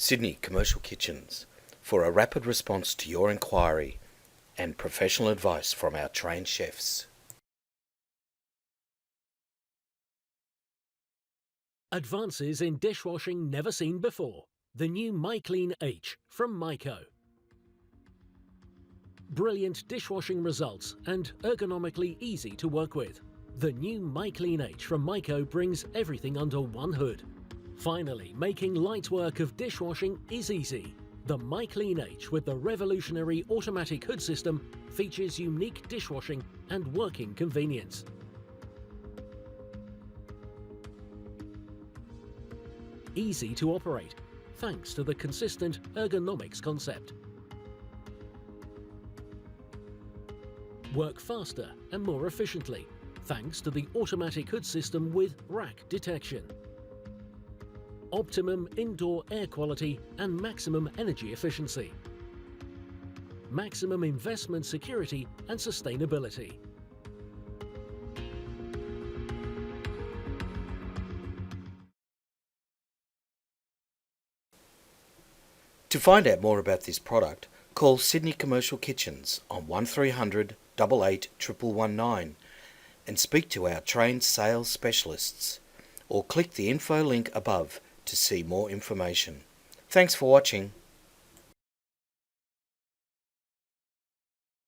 Sydney Commercial Kitchens, for a rapid response to your inquiry and professional advice from our trained chefs. Advances in dishwashing never seen before. The new M-iClean H from Meiko. Brilliant dishwashing results and ergonomically easy to work with. The new M-iClean H from Meiko brings everything under one hood. Finally, making light work of dishwashing is easy. The M-iClean H with the revolutionary automatic hood system features unique dishwashing and working convenience. Easy to operate, thanks to the consistent ergonomics concept. Work faster and more efficiently, thanks to the automatic hood system with rack detection. Optimum indoor air quality and maximum energy efficiency. Maximum investment security and sustainability. To find out more about this product, call Sydney Commercial Kitchens on 1300 88 1119 and speak to our trained sales specialists, or click the info link above to see more information. Thanks for watching.